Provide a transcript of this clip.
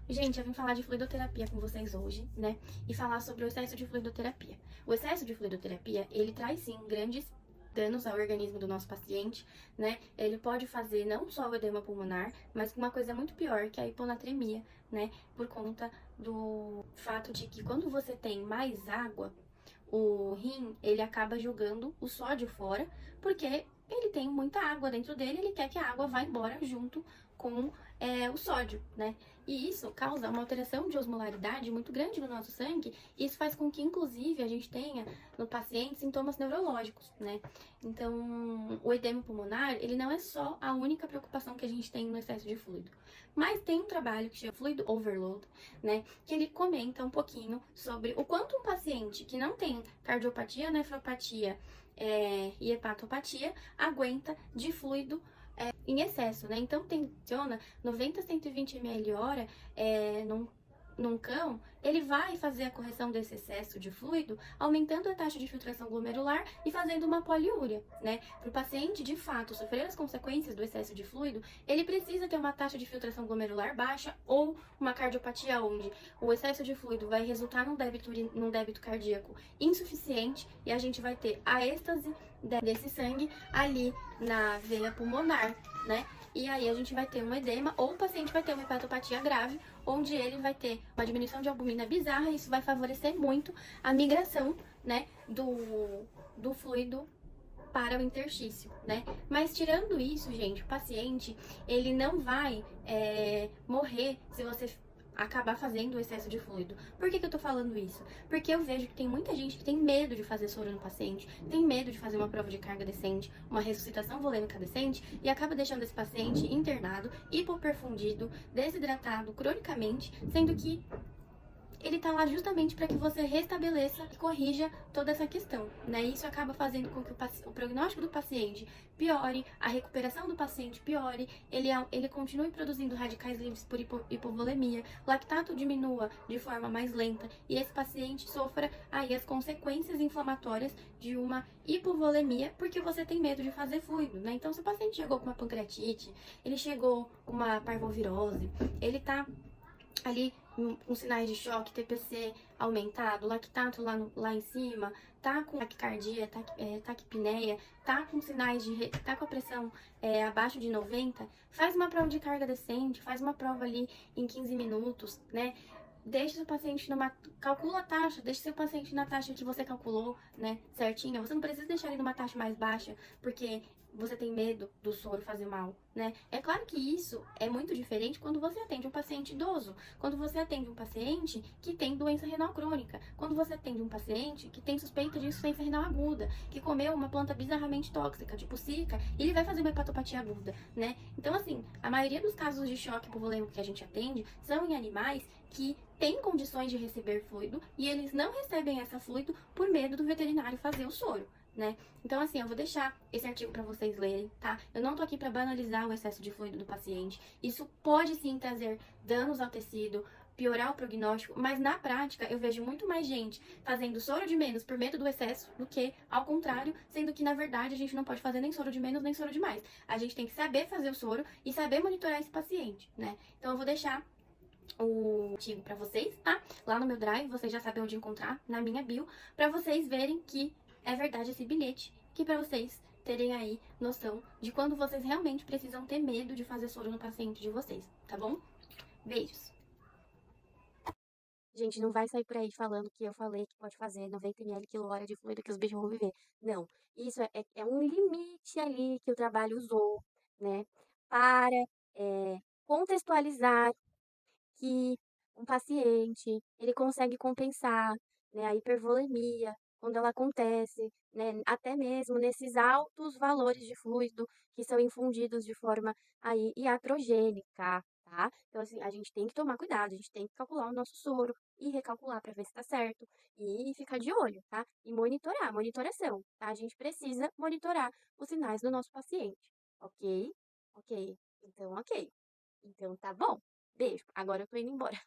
Gente, eu vim falar de fluidoterapia com vocês hoje, né? E falar sobre o excesso de fluidoterapia. O excesso de fluidoterapia, ele traz sim grandes danos ao organismo do nosso paciente, né? Ele pode fazer não só o edema pulmonar, mas uma coisa muito pior, que é a hiponatremia, né? Por conta do fato de que quando você tem mais água, o rim, ele acaba jogando o sódio fora, porque ele tem muita água dentro dele, ele quer que a água vá embora junto com o sódio, né? E isso causa uma alteração de osmolaridade muito grande no nosso sangue, e isso faz com que, inclusive, a gente tenha no paciente sintomas neurológicos, né? Então, o edema pulmonar, ele não é só a única preocupação que a gente tem no excesso de fluido, mas tem um trabalho que chama Fluid Overload, né? Que ele comenta um pouquinho sobre o quanto um paciente que não tem cardiopatia, nefropatia e hepatopatia aguenta de fluido em excesso, né? Então, tensiona 90 a 120 ml hora num cão, ele vai fazer a correção desse excesso de fluido, aumentando a taxa de filtração glomerular e fazendo uma poliúria, né? Para o paciente, de fato, sofrer as consequências do excesso de fluido, ele precisa ter uma taxa de filtração glomerular baixa ou uma cardiopatia onde o excesso de fluido vai resultar num débito cardíaco insuficiente e a gente vai ter a êxtase desse sangue ali na veia pulmonar, né? E aí a gente vai ter um edema ou o paciente vai ter uma hepatopatia grave, onde ele vai ter uma diminuição de albumina bizarra, e isso vai favorecer muito a migração, né, do fluido para o interstício, né? Mas tirando isso, gente, o paciente, ele não vai morrer se você acabar fazendo o excesso de fluido. Por que eu tô falando isso? Porque eu vejo que tem muita gente que tem medo de fazer soro no paciente, tem medo de fazer uma prova de carga decente, uma ressuscitação volêmica decente, e acaba deixando esse paciente internado, hipoperfundido, desidratado cronicamente, sendo que ele tá lá justamente para que você restabeleça e corrija toda essa questão, né? Isso acaba fazendo com que o prognóstico do paciente piore, a recuperação do paciente piore, ele continue produzindo radicais livres por hipovolemia, lactato diminua de forma mais lenta e esse paciente sofra aí as consequências inflamatórias de uma hipovolemia porque você tem medo de fazer fluido, né? Então, se o paciente chegou com uma pancreatite, ele chegou com uma parvovirose, ele tá ali com sinais de choque, TPC aumentado, lactato lá em cima, tá com taquicardia, taquipneia, tá com sinais tá com a pressão abaixo de 90, faz uma prova de carga decente, faz uma prova ali em 15 minutos, né? Deixa seu paciente calcula a taxa, deixa seu paciente na taxa que você calculou, né, certinha. Você não precisa deixar ele numa taxa mais baixa, porque você tem medo do soro fazer mal, né? É claro que isso é muito diferente quando você atende um paciente idoso, quando você atende um paciente que tem doença renal crônica, quando você atende um paciente que tem suspeita de insuficiência renal aguda, que comeu uma planta bizarramente tóxica, tipo cica, e ele vai fazer uma hepatopatia aguda, né? Então, assim, a maioria dos casos de choque hipovolêmico que a gente atende são em animais que têm condições de receber fluido e eles não recebem essa fluido por medo do veterinário fazer o soro, né? Então, assim, eu vou deixar esse artigo para vocês lerem, tá? Eu não tô aqui para banalizar o excesso de fluido do paciente. Isso pode sim trazer danos ao tecido, piorar o prognóstico, mas na prática eu vejo muito mais gente fazendo soro de menos por medo do excesso do que ao contrário, sendo que na verdade a gente não pode fazer nem soro de menos nem soro de mais. A gente tem que saber fazer o soro e saber monitorar esse paciente, né? Então eu vou deixar o artigo para vocês, tá? Lá no meu Drive, vocês já sabem onde encontrar, na minha bio, para vocês verem que é verdade esse bilhete, que para vocês terem aí noção de quando vocês realmente precisam ter medo de fazer soro no paciente de vocês, tá bom? Beijos! Gente, não vai sair por aí falando que eu falei que pode fazer 90 ml quilo-hora de fluido que os bichos vão viver. Não, isso é um limite ali que o trabalho usou, né, para contextualizar que um paciente, ele consegue compensar, né, a hipervolemia quando ela acontece, né, até mesmo nesses altos valores de fluido que são infundidos de forma aí iatrogênica, tá? Então, assim, a gente tem que tomar cuidado, a gente tem que calcular o nosso soro e recalcular para ver se tá certo e ficar de olho, tá? E monitorar, monitoração, tá? A gente precisa monitorar os sinais do nosso paciente, ok? Ok. Então, tá bom. Beijo. Agora eu tô indo embora.